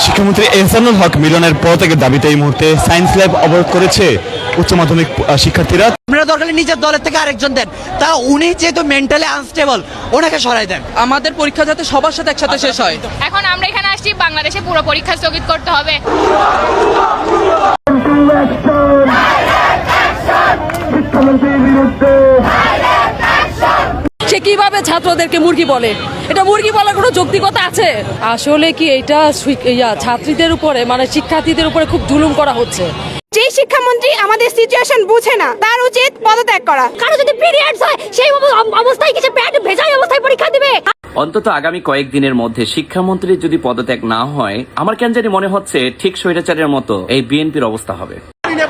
শিক্ষামন্ত্রী এহসানুল হক মিলনের পদত্যাগের দাবিতে এই মুহূর্তে সায়েন্স ল্যাব অবরোধ করেছে উচ্চ মাধ্যমিক শিক্ষার্থীরা। আপনারা দরকার নিজের দলের থেকে আরেকজন দেন, তা উনি যেহেতু মেন্টালি আনস্টেবল, ওনাকে সরাই দেন। আমাদের পরীক্ষা যাতে সবার সাথে একসাথে শেষ হয়। এখন আমরা এখানে আসছি, বাংলাদেশে পুরো পরীক্ষা স্থগিত করতে হবে। সে কিভাবে ছাত্রদেরকে মুরগি বলে? এটা মুরগি বলার কোনো যৌক্তিকতা আছে? আসলে কি এটা ছাত্রীদের উপরে মানে শিক্ষার্থীদের উপরে খুব জুলুম করা হচ্ছে। যে শিক্ষামন্ত্রী আমাদের সিচুয়েশন বুঝে না, তার উচিত পদত্যাগ করা। কারো যদি পিরিয়ডস হয় সেই অবস্থায় কিছু প্যাড ভেজাই অবস্থায় পরীক্ষা দিবে। অন্তত আগামী কয়েকদিনের মধ্যে শিক্ষামন্ত্রীর যদি পদত্যাগ না হয়, আমার কেন জানি মনে হচ্ছে ঠিক স্বৈরাচারের মতো এই বিএনপির অবস্থা হবে।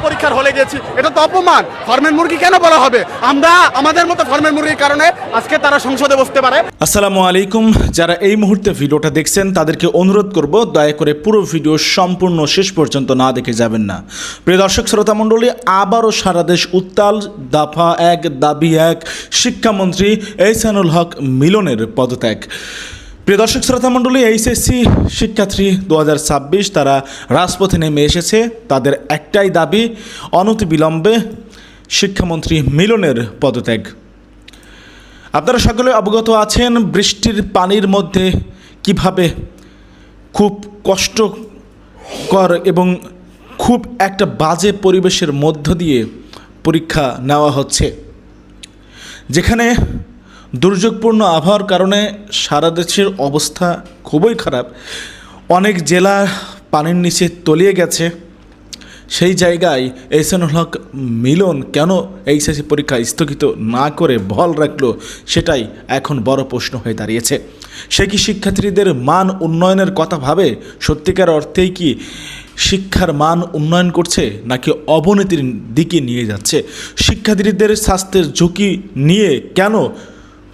পরীক্ষার হলে গেছি, এটা তো অপমান। ফার্মের মুরগি কেন বলা হবে? আমরা আমাদের মতো ফার্মের মুরগির কারণে আজকে তারা সংসদে বসতে পারে। আসসালামু আলাইকুম। যারা এই মুহূর্তে ভিডিওটা দেখছেন তাদেরকে অনুরোধ করব, দয়া করে পুরো ভিডিও সম্পূর্ণ শেষ পর্যন্ত না দেখে যাবেন না। প্রিয় দর্শক শ্রোতা মণ্ডলী, আবারও সারা দেশ উত্তাল। দফা 1 দাবি 1, শিক্ষামন্ত্রী এহসানুল হক মিলনের পদত্যাগ। প্রিয় দর্শক শ্রোতা মণ্ডলী, এইচএসসি শিক্ষার্থী 2026 তারা রাজপথে নেমে এসেছে। তাদের একটাই দাবি, অনতিবিলম্বে শিক্ষামন্ত্রী মিলনের পদত্যাগ। আপনারা সকলে অবগত আছেন বৃষ্টির পানির মধ্যে কিভাবে খুব কষ্টকর এবং খুব একটা বাজে পরিবেশের মধ্য দিয়ে পরীক্ষা নেওয়া হচ্ছে, যেখানে দুর্যোগপূর্ণ আবহাওয়ার কারণে সারা দেশের অবস্থা খুবই খারাপ। অনেক জেলা পানির নিচে তলিয়ে গেছে। সেই জায়গায় এহসানুল হক মিলন কেন এইচএসসি পরীক্ষা স্থগিত না করে বহাল রাখলো, সেটাই এখন বড় প্রশ্ন হয়ে দাঁড়িয়েছে। সে কি শিক্ষার্থীদের মান উন্নয়নের কথা ভাবে? সত্যিকার অর্থেই কি শিক্ষার মান উন্নয়ন করছে, নাকি অবনতির দিকে নিয়ে যাচ্ছে? শিক্ষার্থীদের স্বাস্থ্যের ঝুঁকি নিয়ে কেন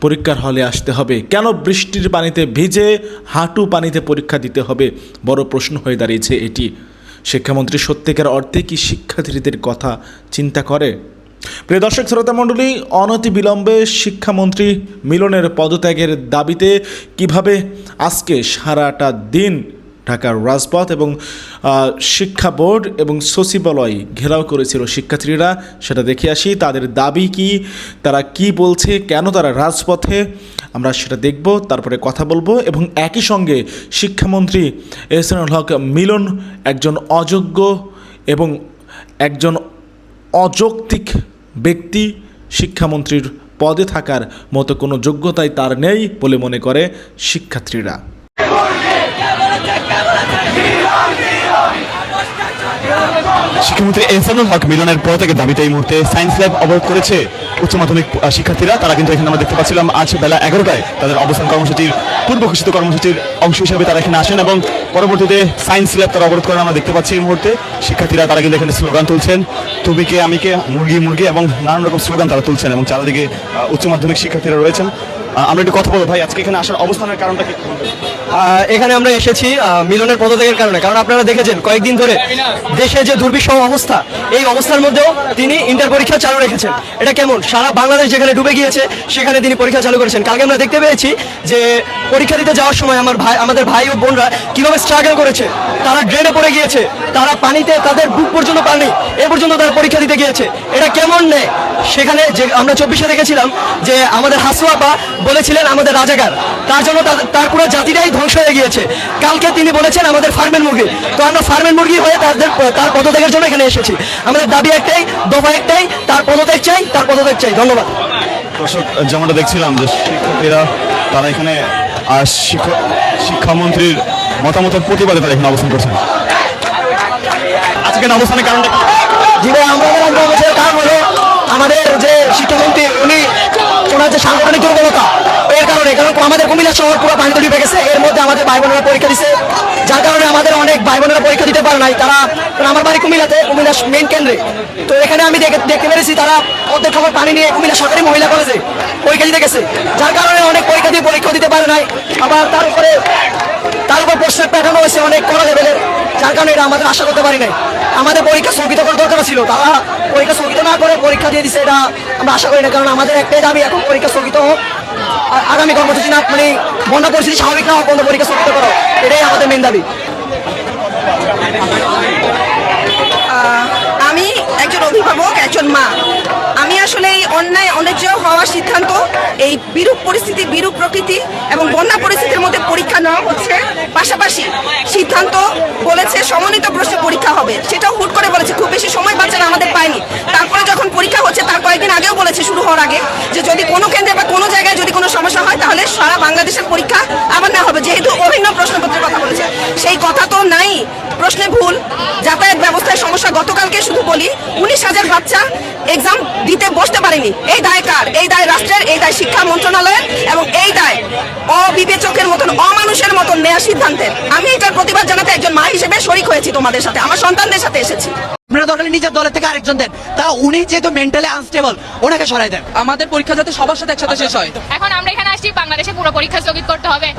পরীক্ষার হলে আসতে হবে? কেন বৃষ্টির পানিতে ভিজে হাঁটু পানিতে পরীক্ষা দিতে হবে? বড় প্রশ্ন হয়ে দাঁড়িয়েছে এটি। শিক্ষামন্ত্রী সত্যিকার অর্থে কি শিক্ষার্থীদের কথা চিন্তা করে? প্রিয় দর্শক শ্রোতা মণ্ডলী, অনতিবিলম্বে শিক্ষামন্ত্রী মিলনের পদত্যাগের দাবিতে কিভাবে আজকে সারাটা দিন ঢাকার রাজপথ এবং শিক্ষা বোর্ড এবং সচিবালয় ঘেরাও করেছিল শিক্ষার্থীরা, সেটা দেখে আসি। তাদের দাবি কি, তারা কি বলছে, কেন তারা রাজপথে, আমরা সেটা দেখব, তারপরে কথা বলবো। এবং একই সঙ্গে শিক্ষামন্ত্রী এহসানুল হক মিলন একজন অযোগ্য এবং একজন অযৌক্তিক ব্যক্তি। শিক্ষামন্ত্রীর পদে থাকার মতো কোনো যোগ্যতাই তার নেই বলে মনে করে শিক্ষার্থীরা। শিক্ষামন্ত্রী এহসানুল হক মিলনের পদত্যাগের দাবিতে এই মুহূর্তে সায়েন্স ল্যাব অবরোধ করেছে উচ্চ মাধ্যমিক শিক্ষার্থীরা। তারা কিন্তু এখানে আমরা দেখতে পাচ্ছিলাম আজ বেলা 11টায় তাদের অবস্থান কর্মসূচির পূর্ব ঘোষিত কর্মসূচির অংশ হিসাবে তারা এখানে আসেন এবং পরবর্তীতে সায়েন্স ল্যাব তারা অবরোধ করেন আমরা দেখতে পাচ্ছি। এই মুহূর্তে শিক্ষার্থীরা তারা কিন্তু এখানে স্লোগান তুলছেন, তুমি কে আমি কে, মুরগি মুরগি এবং নানান রকম স্লোগান তারা তুলছেন এবং চারিদিকে উচ্চ মাধ্যমিক শিক্ষার্থীরা রয়েছেন। আমরা একটু কথা বলবো। ভাই, আজকে এখানে আসার অবস্থানের কারণটা কি? এখানে আমরা এসেছি মিলনের পদত্যাগের কারণে। কারণ আপনারা দেখেছেন কয়েকদিন ধরে দেশে যে দুর্বিষহ অবস্থা, এই অবস্থার মধ্যেও তিনি ইন্টার পরীক্ষা চালু রেখেছেন। এটা কেমন? সারা বাংলাদেশ যেখানে ডুবে গিয়েছে সেখানে তিনি পরীক্ষা চালু করেছেন। কালকে আমরা দেখতে পেয়েছি যে পরীক্ষা দিতে যাওয়ার সময় আমাদের ভাই ও বোনরা কিভাবে স্ট্রাগল করেছে। তারা ড্রেনে পড়ে গিয়েছে, তারা পানিতে তাদের বুক পর্যন্ত পানি এ পর্যন্ত তারা পরীক্ষা দিতে গিয়েছে। এটা কেমন নেই? সেখানে যে আমরা 24-এ দেখেছিলাম যে আমাদের হাসুয়াপা বলেছিলেন আমাদের রাজাকার, তার জন্য তার পুরো জাতিটাই ধ্বংস হয়ে গিয়েছে। কালকে তিনি বলেছেন আমাদের ফার্মের মুরগি। তো আমরা ফার্মের মুরগি হয়ে তার পদত্যাগের জন্য এখানে এসেছি। আমাদের দাবি একটাই, দফা একটাই, তার পদত্যাগ চাই, তার পদত্যাগ চাই। ধন্যবাদ। দর্শক, যেমনটা দেখছিলাম যে শিক্ষার্থীরা তারা এখানে শিক্ষামন্ত্রীর মতামতের প্রতিবাদে তারা এখানে অবস্থান করছেন। আজকে অবস্থানের কারণটা কি? কারণ হলো আমাদের যে শিক্ষামন্ত্রী ওনার যে সাংগঠনিক দুর্বলতা, এর কারণে। কারণ আমাদের কুমিল্লা শহর পুরো পানিতে ডুবে গেছে। এর মধ্যে আমাদের ভাই বোনেরা পরীক্ষা দিচ্ছে, যার কারণে আমাদের অনেক ভাই বোনেরা পরীক্ষা দিতে পারে নাই। তারা, আমার বাড়ি কুমিল্লাতে, কুমিল্লা মেইন কেন্দ্রে। তো এখানে আমি দেখতে পেরেছি তারা অর্ধেক খবর পানি নিয়ে কুমিল্লা সরকারি মহিলা কলেজে পরীক্ষা দিতে গেছে, যার কারণে অনেক পরীক্ষা দিতে পারে নাই। আবার তার উপর প্রশ্নের প্যাটার্ন হয়েছে অনেক কড়া লেভেলের, যার কারণে এটা আমাদের আশা করতে পারি নাই। আমাদের পরীক্ষা স্থগিত করার দরকার ছিল, তারা পরীক্ষা স্থগিত না করে পরীক্ষা দিয়ে দিচ্ছে, এটা আমরা আশা করি না। কারণ আমাদের একটাই দাবি, এখন পরীক্ষা স্থগিত হোক, আগামী কর্মসূচি না মানে বন্ধ পরিস্থিতি স্বাভাবিক না হোক, বন্ধ পরীক্ষা স্থগিত করো, এটাই আমাদের মেন দাবি। আমি একজন অভিভাবক, একজন মা। আমি আসলে এই অন্যায় অন্যায্য হওয়ার সিদ্ধান্ত, এই বিরূপ পরিস্থিতি, বিরূপ প্রকৃতি এবং বন্যা পরিস্থিতির মধ্যে পরীক্ষা নেওয়া হচ্ছে, পাশাপাশি সিদ্ধান্ত বলেছে সমন্বিত প্রশ্নে পরীক্ষা হবে, সেটাও হুট করে বলেছে। খুব বেশি সময় বাচ্চারা আমাদের পায়নি। তারপরে যখন পরীক্ষা হচ্ছে তার কয়েকদিন আগেও বলেছে, শুরু হওয়ার আগে, যে যদি কোনো কেন্দ্রে বা কোনো জায়গায় যদি কোনো সমস্যা হয় তাহলে সারা বাংলাদেশের পরীক্ষা আবার নেওয়া হবে, যেহেতু অভিন্ন প্রশ্নপত্রের কথা বলেছে। সেই কথা তো নাই, প্রশ্নে ভুল, যাতায়াত ব্যবস্থায় সমস্যা। গতকালকে শুধু বলি 19,000 বাচ্চা এক্সাম দিতে বসতে পারেনি। এই দায় কার? এই দায় রাষ্ট্রের, এই দায় শিক্ষা মন্ত্রণালয়ের, এবং এই দায় অবিবেচকের মতন, অমানুষের মতন নেওয়া সিদ্ধান্তের। আমি এটার প্রতিবাদ জানাতে একজন মা হিসেবে শরিক হয়েছি তোমাদের সাথে, আমার সন্তানদের সাথে এসেছি। আপনারা দরকার নিজের দলের থেকে আরেকজন দেন, তা উনি যেহেতু মেন্টালি আনস্টেবল, ওনাকে সরাই দেন। আমাদের পরীক্ষা যাতে সবার সাথে একসাথে শেষ হয়। এখন আমরা এখানে আসছি বাংলাদেশে পুরো পরীক্ষা স্থগিত করতে হবে।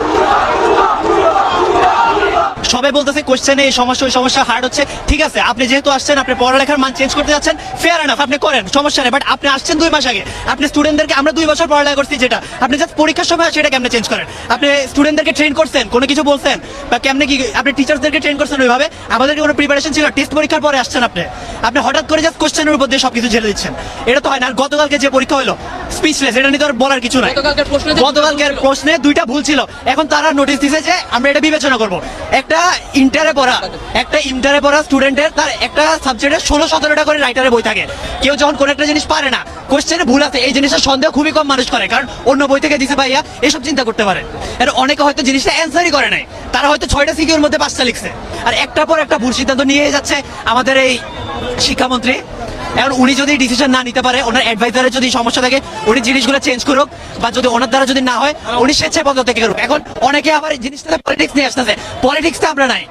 সবাই বলতেছে কোশ্চেনে এই সমস্যা, ওই সমস্যা হার্ড হচ্ছে। ঠিক আছে, আপনি যেহেতু আসছেন, আপনি পড়ালেখার মান চেঞ্জ করতে যাচ্ছেন, ফেয়ার এনাফ, আপনি করেন, সমস্যা নেই। বাট আপনি আসছেন 2 মাস আগে, আপনি স্টুডেন্টদেরকে, আমরা 2 বছর পড়ালেখা করছি যেটা, আপনি জাস্ট পরীক্ষার সময় সেটা কেমনে চেঞ্জ করেন? আপনি স্টুডেন্টদেরকে ট্রেন করছেন, কোনো কিছু বলছেন, বা কেমনে কি আপনি টিচার্সদেরকে ট্রেন করছেন ওইভাবে? আমাদেরকে কোনো প্রিপারেশন ছিল? টেস্ট পরীক্ষার পরে আসছেন আপনি হঠাৎ করে জাস্ট কোশ্চেনের উপর দিয়ে সবকিছু ঝেলে দিচ্ছেন, এটা তো হয় না। আর গতকালকে যে পরীক্ষা হলো স্পিচলেস, এটা নিয়ে তো আর বলার কিছু নাই। গতকালকের প্রশ্নে 2টা ভুল ছিল, এখন তারা নোটিশ দিয়েছে যে আমরা এটা বিবেচনা করব। একটা ইন্টারে পড়া স্টুডেন্টের তার একটা সাবজেক্টে 16-17টা করে রাইটারে বই থাকে। কেউ যখন কোনো একটা জিনিস পারে না, কোশ্চেনে ভুল আছে, এই জিনিসটা সন্দেহ খুবই কম মানুষ করে, কারণ অন্য বই থেকে দিছে ভাইয়া, এসব চিন্তা করতে পারে। আর অনেকে হয়তো জিনিসটা অ্যান্সারই করে নাই, তারা হয়তো 6টা সিকিউর মধ্যে 5টা লিখছে, আর একটার পর একটা ভুল সিদ্ধান্ত নিয়ে যাচ্ছে আমাদের এই শিক্ষামন্ত্রী। এখন উনি যদি ডিসিশন না নিতে পারে, ওনার অ্যাডভাইজারের যদি সমস্যা থাকে, উনি জিনিসগুলো চেঞ্জ করুক, বা যদি ওনার দ্বারা যদি না হয়, উনি স্বেচ্ছায় পদত্যাগ করুক। এখন অনেকে আবার এই জিনিসটা পলিটিক্স নিয়ে আসতেছে, পলিটিক্সটা আমরা নাই,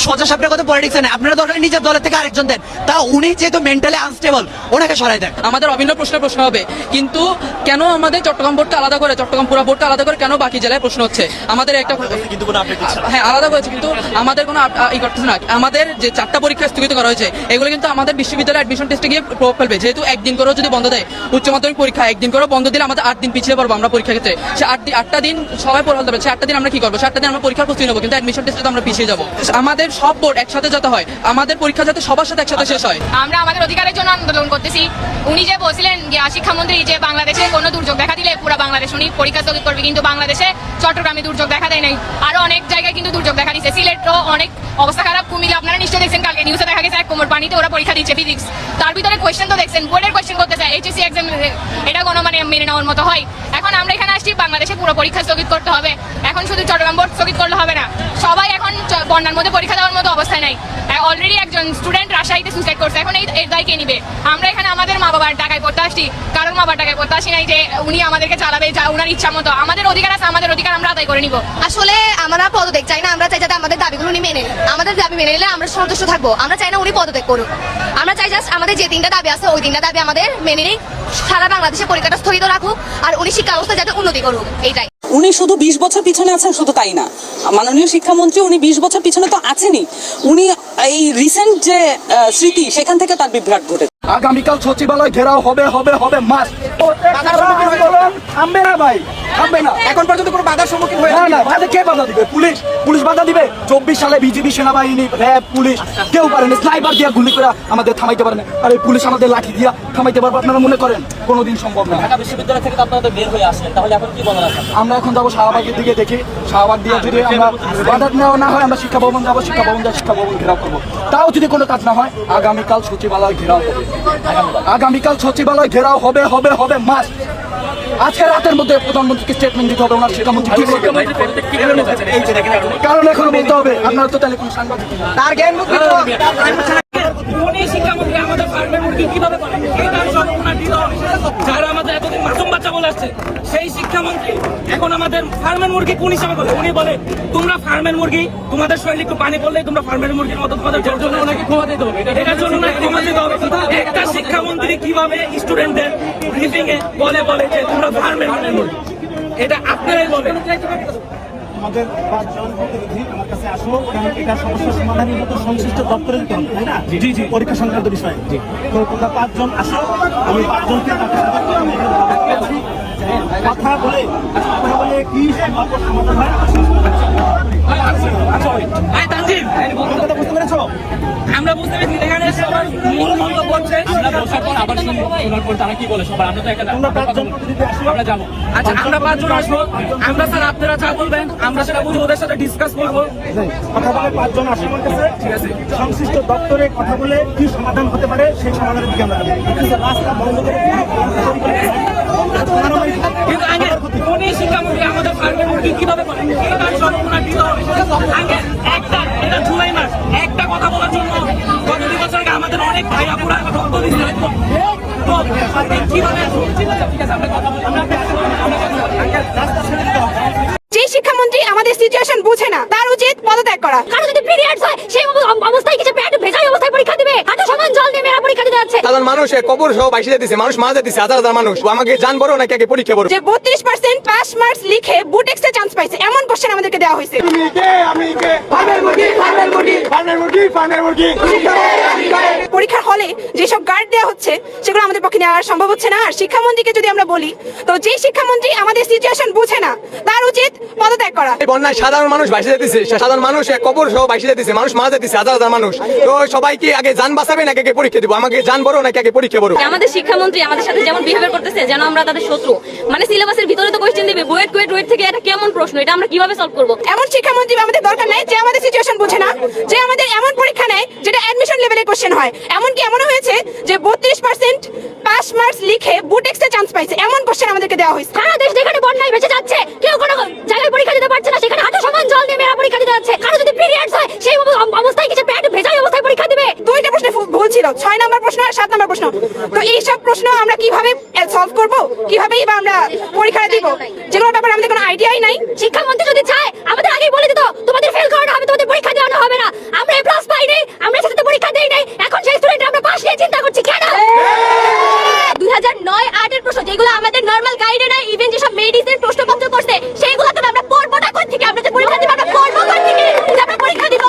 সোজা সাপটা কথা পলিটিক্স নেই। আপনারা দরকার নিজের দলের থেকে আরেকজন দেন, তা উনি যেহেতু মেন্টালি আনস্টেবল, ওনাকে সরাই দেন। আমাদের অভিন্ন প্রশ্ন হবে, কিন্তু কেন আমাদের চট্টগ্রাম বোর্ডটা আলাদা করে, চট্টগ্রাম পুরা বোর্ডটা আলাদা করে কেন বাকি জেলায় প্রশ্ন হচ্ছে? আমাদের একটা হ্যাঁ আলাদা করেছে, কিন্তু আমাদের কোনো ই করতেছে না। আমাদের যে 4টা পরীক্ষা স্থগিত করা হয়েছে, এগুলো কিন্তু আমাদের বিশ্ববিদ্যালয়ে অ্যাডমিশন টেস্টে গিয়ে প্রভাব ফেলবে। যেহেতু একদিন করেও যদি বন্ধ দেয়, উচ্চ মাধ্যমিক পরীক্ষা একদিন করেও বন্ধ দিলে আমাদের 8 দিন পিছিয়ে পড়বো আমরা পরীক্ষা ক্ষেত্রে। সে 8টা দিন সবাই পড়া হবে, সে 8টা দিন আমরা কি করবো? 8টা দিন আমরা পরীক্ষার প্রস্তুতি নেবো, কিন্তু অ্যাডমিশন টেস্টে তো আমরা পিছিয়ে যাবো। আমাদের সব বোর্ড একসাথে যাতে হয়, আমাদের পরীক্ষা যাতে সবার সাথে একসাথে শেষ হয়। আমরা আমাদের অধিকারের জন্য আন্দোলন করতেছি। উনি যে বলছিলেন শিক্ষামন্ত্রী যে বাংলাদেশে কোনো দুর্যোগ দেখা দিলে পুরো বাংলাদেশ উনি পরীক্ষা স্থগিত করবে, কিন্তু বাংলাদেশে চট্টগ্রামে দুর্যোগ দেখা দেয় নাই, আরো অনেক জায়গায় কিন্তু দুর্যোগ দেখা দিচ্ছে। সিলেটও অনেক অবস্থা খারাপ, কুমিল্লা আপনারা নিশ্চয়ই দেখছেন, কালকে নিউজে দেখা গেছে 1 কোমর পানিতে ওরা পরীক্ষা দিচ্ছে ফিজিক্স। তার ভিতরে কোয়েশ্চেন তো দেখছেন, বোর্ডের কোয়েশ্চেন করতে চায় এইচএসসি এক্সাম, এটা কোনো মেনে নেওয়ার মতো হয়? এখন আমরা এখানে আসছি বাংলাদেশে পুরো পরীক্ষা স্থগিত করতে হবে। এখন শুধু চট্টগ্রাম বোর্ড স্থগিত করলে হবে না, সবাই এখন বন্যার মধ্যে পরীক্ষা দেওয়ার মতো অবস্থায় নাই। অলরেডি একজন স্টুডেন্ট রাজশাহীতে সুইসাইড করছে, এখন এই দায় কে নিবে? আমরা এখানে আমাদের মা বাবার টাকায় পড়তে আসছি, কারোর মা বাবার টাকায় পড়তে আসি নাই যে উনি আমাদেরকে চালাবে যা ওনার ইচ্ছা মতো। আমাদের অধিকার আছে, আমাদের অধিকার আমরা আদায় করে নিব। আসলে আমরা পদত্যাগ চাই না, আমরা চাই যাতে আমাদের দাবিগুলো উনি মেনে নেন। আমাদের দাবি মেনে নিলে আমরা সন্তুষ্ট থাকবো। আমরা চাই না উনি পদত্যাগ করুক, আমরা চাই জাস্ট আমাদের যে 3টা দাবি আছে ওই 3টা দাবি আমাদের মেনে নেই, সারা বাংলাদেশে পরীক্ষাটা স্থগিত রাখুক, আর উনি শিক্ষা ব্যবস্থা যাতে উন্নতি করুক, এইটাই। উনি শুধু 20 বছর পিছনে আছেন, শুধু তাই না, মাননীয় শিক্ষামন্ত্রী উনি 20 বছর পিছনে তো আছেনই, উনি এই রিসেন্ট যে স্মৃতি সেখান থেকে তার বিভ্রাট ঘটে। আগামীকাল সচিবালয় ঘেরাও হবে মাস। থামবে না ভাই, থামবে না। এখন পর্যন্ত কোনো বাধার সম্মুখীন হয়ে না। বাধা কে বাধা দিবে? পুলিশ বাধা দিবে। 24 সালে বিজিবি, সেনাবাহিনী, র্যাব, পুলিশ কেউ পারেন স্নাইপার দিয়ে গুলি করে আমাদের থামাইতে পারে না, আর এই পুলিশ আমাদের লাঠি দিয়ে থামাইতে পারবে আপনারা মনে করেন? কোনোদিন সম্ভব না। ঢাকা বিশ্ববিদ্যালয় থেকে আপনাদের বের হয়ে আসেন, তাহলে এখন কি বলার আছে? আমরা এখন যাবো শাহবাগের দিকে, দেখি শাহবাগ দিয়ে যদি আমরা বাধা নেওয়া না হয়, আমরা শিক্ষা ভবন যাবো, শিক্ষা ভবন ঘেরাও করবো। তাও যদি কোনো কাজ না হয়, আগামীকাল সচিবালয় ঘেরাও হবে। আগামীকাল সচিবালয় ঘেরাও হবে মাস। আজকে রাতের মধ্যে প্রধানমন্ত্রীকে স্টেটমেন্ট দিতে হবে, ওনার শিক্ষামন্ত্রী কি করবে? কারণ এখন বলতে হবে, আপনারা তো তাহলে কোন সাংবাদিক তার জ্ঞান মুক্তি উনি শিক্ষামন্ত্রী আমাদের ফার্মের মুরগি কিভাবে করে এটার সব ওনার দিল, যারা আমাদের এতদিন মাসুম বাচ্চা বলে আসছে, সেই শিক্ষামন্ত্রী এখন আমাদের ফার্মের মুরগি কোন হিসাবে বলে? উনি বলে তোমরা ফার্মের মুরগি, তোমাদের শরীরে একটু পানি পড়লেই তোমরা ফার্মের মুরগির মতো, তোমাদের জন্য ওনাকে ক্ষমা দিতে হবে, এটার জন্য ওনাকে ক্ষমা দিতে হবে। একটা শিক্ষামন্ত্রী কিভাবে স্টুডেন্টদের ব্রিফিং এ বলে যে তোমরা ফার্মের মুরগি, এটা আপনারাই বলেন। আমাদের 5 জন প্রতিনিধি আমার কাছে আসো, কারণ এটা সমস্যা সমাধানের মতো সংশ্লিষ্ট দপ্তরে দিতে হবে, তাই না? জি পরীক্ষা সংক্রান্ত বিষয়। তো তোমরা 5 জন আসো, আমি 5 জনকে কথা বলে কি সমাধান হয় কথা বুঝতে পেরেছো? আমরা বুঝতে পেরেছি এখানে সবার মূল মন্তব্য হচ্ছে আমরা বসার পর আবার শোনার পর তারা কি বলে সবার আমরা তো একটা তোমরা 5 জন প্রতিনিধি আসো। আমরা যাবো। আচ্ছা আমরা 5 জন আসবো, আমরা স্যার আপনারা যা বলবেন আমরা সেটা বুঝে ওদের সাথে ডিসকাস করবো। কথা বলে 5 জন আসো আমার কাছে। ঠিক আছে, সংশ্লিষ্ট দপ্তরে কথা বলে কি সমাধান হতে পারে সেই সমাধানের দিকে আমরা যাবো। কিন্তু রাস্তা বন্ধ করে কিন্তু আগে উনি শিক্ষামন্ত্রী আমাদের ফার্মের মুরগি কিভাবে বলেন কিভাবে সম্পূর্ণ দিতে হবে আগে একটা এটা জুলাই মাস একটা কথা বলার জন্য গত 2 বছর আগে আমাদের অনেক ভাই আপুরা রক্ত দিয়েছে তো কিভাবে ঠিক আছে আমরা কথা বলি যেই শিক্ষামন্ত্রী আমাদের সিচুয়েশন বুঝে না তার উচিত পদত্যাগ করা। কারো যদি পিরিয়ডস হয় সেই অবস্থায় কিছু পেট ভেজাই অবস্থায় পরীক্ষা দিবে, হাঁটু সমান জল দিয়ে মেয়েরা পরীক্ষা দিতে যাচ্ছে। সাধারণ মানুষ কবর সহ বাইশে দিতেছে, মানুষ মারা দিতেছে, হাজার হাজার মানুষ। আমাকে জান বড় নাকি আগে পরীক্ষা বড়? যে 32% পাস মার্কস লিখে বুটেক্সে চান্স পাইছে এমন কোশ্চেন আমাদেরকে দেওয়া হয়েছে। পরীক্ষার হলে যেসব গার্ড দেওয়া হচ্ছে সেগুলো আমাদের পক্ষে নেওয়া সম্ভব হচ্ছে না। আর শিক্ষামন্ত্রীকে যদি আমরা বলি তো যেই শিক্ষামন্ত্রী আমাদের সিচুয়েশন বুঝে না তার উচিত পদত্যাগ করা। এই বন্যায় সাধারণ মানুষ বাইশে দিতেছে, সাধারণ মানুষ কবর সহ বাইশে দিতেছে, মানুষ মারা দিতেছে, হাজার হাজার মানুষ। তো সবাইকে আগে জান বাঁচাবে নাকি আগে পরীক্ষা দিব? আমাকে জান বড় নাকি আগে পরীক্ষা বড়? আমাদের শিক্ষামন্ত্রী আমাদের সাথে যেমন বিহেভিয়ার করতেছে যেন আমরা তাদের শত্রু, মানে সিলেবাসের ভিতরে তো কোশ্চেন দিবে ওয়েট থেকে এটা কেমন প্রশ্ন, এটা আমরা কিভাবে সলভ করব? এমন শিক্ষামন্ত্রী আমাদের দরকার নাই যে আমাদের সিচুয়েশন বুঝে না, যে আমাদের এমন পরীক্ষা নেয় যেটা অ্যাডমিশন লেভেলে কোশ্চেন হয়। এমনকি এমন হয়েছে যে 32% পাস মার্কস লিখে বুটেক্সে চান্স পাইছে এমন কোশ্চেন আমাদেরকে দেওয়া হয়েছে। সারা দেশ যেখানে বন্যায় বেঁচে যাচ্ছে কেউ কোনো জায়গায় পরীক্ষা দিতে পারছে না, সেখানে হাঁটু সমান জল দিয়ে মেয়েরা পরীক্ষা দিতে যাচ্ছে। কারো যদি পিরিয়ডস হয় সেই অবস্থায় কিছু পেট ভেজাই অবস্থায় পরীক্ষা দিবে। 2টা প্রশ্ন ভুল ছিল, 6 নম্বর প্রশ্ন আর 7 নম্বর প্রশ্ন। তো এই সব প্রশ্ন আমরা কিভাবে সলভ করব, কিভাবেই বা আমরা পরীক্ষা দিব, যেগুলোর ব্যাপারে আমাদের কোনো আইডিয়াই নাই। শিক্ষামন্ত্রী যদি চায় আমাদের আগেই বলে দিত তোমাদের ফেল করানো হবে, তোমাদের পরীক্ষা দেওয়ানো হবে না। আমরা এ প্লাস পাই নাই, আমরা সাথে পরীক্ষা দেই নাই, এখন সেই স্টুডেন্ট আমরা পাস নিয়ে চিন্তা করছি কেন? 2009-8 এর প্রশ্ন যেগুলো আমাদের নরমাল গাইডে নাই, ইভেন যেসব মেডিসিন প্রশ্নপত্র করছে সেইগুলো তো আমরা পড়বো না কোথা থেকে? আমরা যে পরীক্ষা দিব আমরা পড়বো কোথা থেকে যে আমরা পরীক্ষা দিব?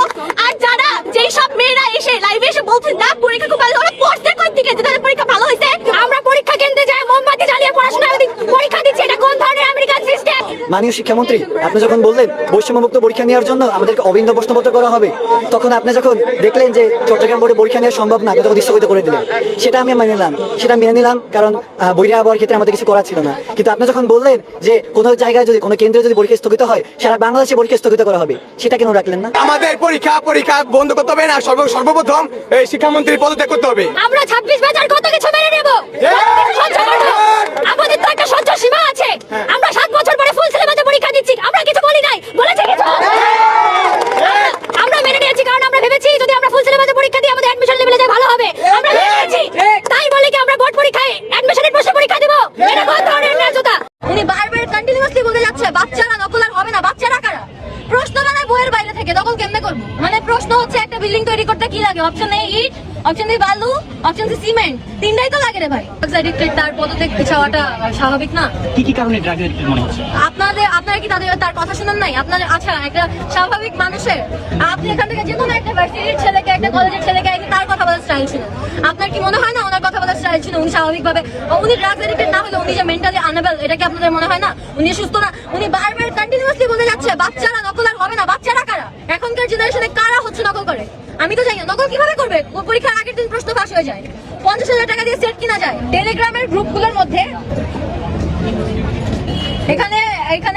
আর যারা যেই সব মেয়েরা এসে লাইভে এসে বলছেন না পরীক্ষা খুব ভালো, ওরা পড়ছে কোথা থেকে যে তাদের পরীক্ষা ভালো হয়েছে? আমরা পরীক্ষা কেন্দ্রে যাই মোমবাতি জ্বালিয়ে পড়াশোনা পরীক্ষা দিচ্ছি, এটা কোন ধরনের আমেরিকান সিস্টেম? মাননীয় শিক্ষামন্ত্রী, আপনি যখন বললেন বৈষম্যমুক্ত পরীক্ষা নেওয়ার জন্য আমাদেরকে অভিন্ন প্রশ্নপত্র করা হবে, তখন আপনি যখন দেখলেন যে চট্টগ্রাম বোর্ডে পরীক্ষা নেওয়া সম্ভব না, আপনি তখন স্থগিত করে দিলেন। সেটা আমি মেনে নিলাম, কারণ বইরা আবহাওয়ার ক্ষেত্রে আমাদের কিছু করার ছিল না। কিন্তু আপনি যখন বললেন যে কোনো জায়গায় যদি কোনো কেন্দ্রে যদি পরীক্ষা স্থগিত হয় সারা বাংলাদেশে পরীক্ষা স্থগিত করা হবে, সেটা কেন রাখলেন না? আমাদের পরীক্ষা বন্ধ করতে হবে না, সর্বপ্রথম এই শিক্ষামন্ত্রীর পদত্যাগ করতে হবে। আমরা 26 ব্যাচ আর কত কিছু মেনে নেব? আমাদের তো একটা সহ্য সীমা আছে। আমরা 7 বছর পরে ফুল সিলেবাসে পরীক্ষা দিচ্ছি, আমরা কিছু বলি নাই, বলেছে কিছু? আমরা মেনে নিয়েছি কারণ আমরা ভেবেছি যদি আমরা ফুল সিলেবাসে পরীক্ষা দিই আমাদের অ্যাডমিশন লেভেলে যায় ভালো হবে। আমরা মেনে নিয়েছি, তাই বলে কি আমরা বোর্ড পরীক্ষায় অ্যাডমিশনের প্রশ্ন পরীক্ষা দেব? এটা কোন ধরনের ন্যায্যতা? উনি বারবার কন্টিনিউয়াসলি বলে যাচ্ছে বাচ্চারা নকল আর হবে না। বাচ্চারা কারা? প্রশ্ন বানায় বইয়ের বাইরে থেকে, নকল কেমনে করব? মানে প্রশ্ন হচ্ছে একটা বিল্ডিং তৈরি করতে কি লাগে? অপশন এ ইট, অপশন বি বালু, অপশন সি সিমেন্ট, তিনটাই তো লাগে রে ভাই। ড্রাগস অ্যাডিক্টেড তার পদত্যাগ চাওয়াটা স্বাভাবিক না? কি কি কারণে ড্রাগ অ্যাডিক্টেড মনে হচ্ছে? আপনারা কি তার কথা শুনেন নাই? আপনাদের আচ্ছা একটা স্বাভাবিক মানুষের আপনি এখান থেকে যে কোনো একটা ভার্সিটির ছেলেকে একটা কলেজের ছেলেকে তার কথা বলার স্টাইল ছিল, আপনার কি মনে হয় না ওনার কথা বলার স্টাইল ছিল? উনি স্বাভাবিকভাবে উনি ড্রাগস অ্যাডিক্টেড না হলে উনি যে মেন্টালি আনএবল, এটা কি আপনাদের মনে হয় না? উনি সুস্থ না? উনি বারবার কন্টিনিউয়াসলি বলে যাচ্ছে বাচ্চারা নকল আর হবে না। বাচ্চারা কারা? এখনকার জেনারেশনে কারা হচ্ছে নকল করে? আমি তো জানি না। নকল কিভাবে করবে? পরীক্ষার আগের দিন প্রশ্ন ফাঁস হয়ে যায়, 50,000 টাকা দিয়ে সেট কিনা যায়। টেলিগ্রামের গ্রুপগুলোর মধ্যে এখানে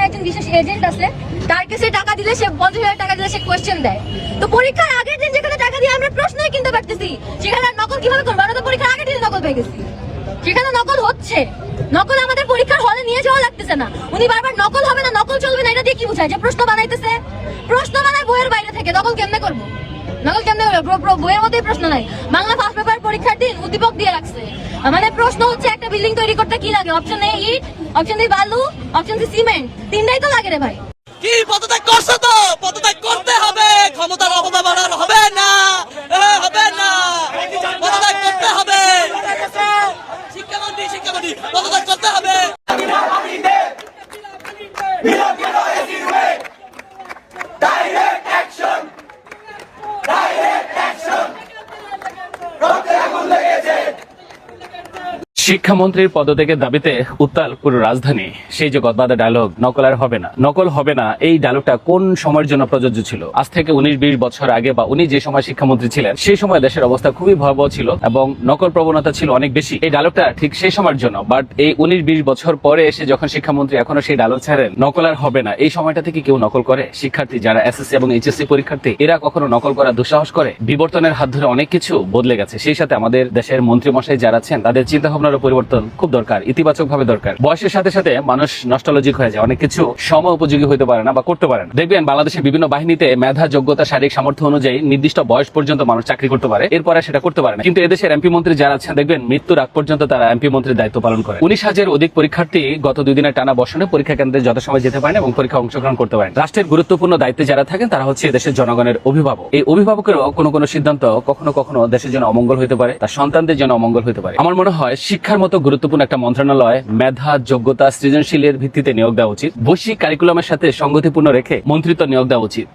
একজন বিশেষ এজেন্ট আছে, তার কাছে টাকা দিলে সে 50,000 টাকা দিলে সে কোয়েশ্চেন দেয়। তো পরীক্ষার আগের দিন যেখানে টাকা দিয়ে আমরা প্রশ্নই কিনতে পারতেছি সেখানে নকল কিভাবে করবো? আমরা তো পরীক্ষার আগের দিন নকল পেয়ে গেছি, সেখানে নকল হচ্ছে। নকল আমাদের পরীক্ষার হলে নিয়ে যাওয়া লাগতেছে না। উনি বারবার নকল হবে না, নকল চলবে না, এটা দিয়ে কি বোঝায়? যে প্রশ্ন বানাইতেছে, প্রশ্ন বানায় বইয়ের বাইরে থেকে, নকল কেমনে করবো? নকল কেমনে করবো? বইয়ের মধ্যে প্রশ্ন নাই। বাংলা ফার্স্ট পেপার পরীক্ষার দিন উদ্দীপক দিয়ে রাখছে, মানে প্রশ্ন হচ্ছে একটা বিল্ডিং তৈরি করতে কি লাগে? অপশন এ ইট, অপশন বি বালু, অপশন সি সিমেন্ট, তিনটাই তো লাগে রে ভাই। কি পদত্যাগ করছো তো? পদত্যাগ করতে হবে, ক্ষমতার অপব্যবহার হবে না, হবে না, পদত্যাগ করতে হবে। শিক্ষামন্ত্রী পদত্যাগ করতে হবে। শিক্ষামন্ত্রীর পদত্যাগের দাবিতে উত্তাল পুরো রাজধানী। সেই যে গদবাদা ডায়লগ, নকল আর হবে না, নকল হবে না, এই ডায়লগটা কোন সময়ের জন্য প্রযোজ্য ছিল? আজ থেকে 19-20 বছর আগে বা উনি যে সময় শিক্ষামন্ত্রী ছিলেন সেই সময় দেশের অবস্থা খুবই ভয়াবহ ছিল এবং নকল প্রবণতা ছিল অনেক বেশি। এই ডায়লগটা ঠিক সেই সময়ের জন্য, বাট এই 19-20 বছর পরে এসে যখন শিক্ষামন্ত্রী এখনো সেই ডায়লগ ছাড়েন, নকল আর হবে না, এই সময়টা থেকে কেউ নকল করে? শিক্ষার্থী যারা এসএসসি এবং এইচএসসি পরীক্ষার্থী, এরা কখনো নকল করার দুঃসাহস করে? বিবর্তনের হাত ধরে অনেক কিছু বদলে গেছে। সেই সাথে আমাদের দেশের মন্ত্রীমশাই যারা আছেন তাদের চিন্তা ভাবনারও পরিবর্তন খুব দরকার, ইতিবাচক ভাবে দরকার। বয়সের সাথে সাথে মানুষ নস্টালজিক হয়ে যায়, অনেক কিছু সময় উপযোগী হতে পারে না বা করতে পারে না। দেখবেন বাংলাদেশের বিভিন্ন বাহিনীতে মেধা, যোগ্যতা, শারীরিক সামর্থ্য অনুযায়ী নির্দিষ্ট বয়স পর্যন্ত মানুষ চাকরি করতে পারে, এরপরে সেটা করতে পারে না। কিন্তু এদেশের এমপি মন্ত্রী যারা আছেন দেখবেন মৃত্যুর আগ পর্যন্ত তারা এমপি মন্ত্রীর দায়িত্ব পালন করে। 19,000 অধিক পরীক্ষার্থী গত 2 দিনের টানা বসনে পরীক্ষা কেন্দ্রে যথাসময় যেতে পারেন এবং পরীক্ষা অংশগ্রহণ করতে পারেন। রাষ্ট্রের গুরুত্বপূর্ণ দায়িত্বে যারা থাকেন তারা হচ্ছে দেশের জনগণের অভিভাবক। এই অভিভাবকেরও কোনো সিদ্ধান্ত কখনো কখনো দেশের জন্য অমঙ্গল হতে পারে, তার সন্তানদের জন্য অমঙ্গল হতে পারে। আমার মনে হয় শিক্ষার মতো গুরুত্বপূর্ণ একটা মন্ত্রণালয় মেধা, যোগ্যতা, সৃজনশীলের ভিত্তিতে নিয়োগ দেওয়া উচিত। বৈশ্বিক কারিকুলামের সাথে সংগতিপূর্ণ রেখে মন্ত্রিত্ব নিয়োগ দেওয়া উচিত।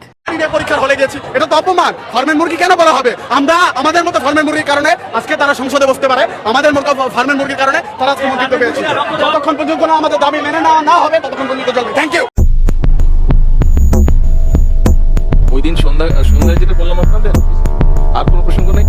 পরীক্ষার হলে গেছি, এটা তো অপমান। ফার্মের মুরগি কেন বলা হবে? আমরা আমাদের মতো ফার্মের মুরগির কারণে আজকে তারা সংসদে বসতে পারে, আমাদের মতো ফার্মের মুরগির কারণে তারা আজকে মন্ত্রিত্ব পেয়েছে। যতক্ষণ পর্যন্ত আমাদের দাবি মেনে নেওয়া না হবে ততক্ষণ পর্যন্ত চলবে। Thank you. ওই দিন সন্ধ্যায় যেটা বললাম আপনাদের, আর কোনো প্রসঙ্গ নেই।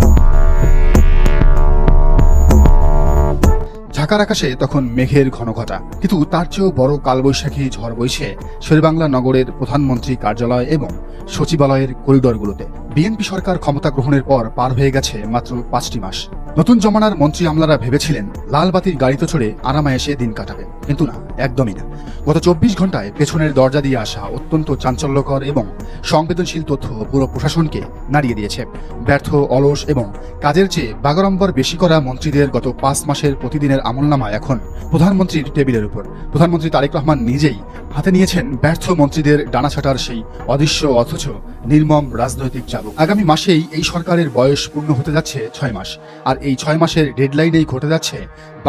ঢাকার আকাশে তখন মেঘের ঘনঘটা, কিন্তু তার চেয়েও বড় কালবৈশাখী ঝড় বইছে শেরেবাংলা নগরের প্রধানমন্ত্রী কার্যালয় এবং সচিবালয়ের করিডরগুলোতে। বিএনপি সরকার ক্ষমতা গ্রহণের পর পার হয়ে গেছে মাত্র 5টি মাস। নতুন জমানার মন্ত্রী আমলারা ভেবেছিলেন লালবাতির গাড়িতে চড়ে আরামায়েশে দিন কাটাবে, কিন্তু না, একদমই না। গত 24 ঘন্টায় পেছনের দরজা দিয়ে আসা অত্যন্ত চাঞ্চল্যকর এবং সংবেদনশীল তথ্য পুরো প্রশাসনকে নাড়িয়ে দিয়েছে। ব্যর্থ, অলস এবং কাজের চেয়ে বাগাড়ম্বর বেশি করা মন্ত্রীদের গত 5 মাসের প্রতিদিনের আমলনামা এখন প্রধানমন্ত্রীর টেবিলের উপর। প্রধানমন্ত্রী তারেক রহমান নিজেই হাতে নিয়েছেন ব্যর্থ মন্ত্রীদের ডানাছাটার সেই অদৃশ্য অথচ নির্মম রাজনৈতিক চাবুক। আগামী মাসেই এই সরকারের বয়স পূর্ণ হতে যাচ্ছে 6 মাস, আর এই 6 মাসের ডেডলাইনেই ঘটে যাচ্ছে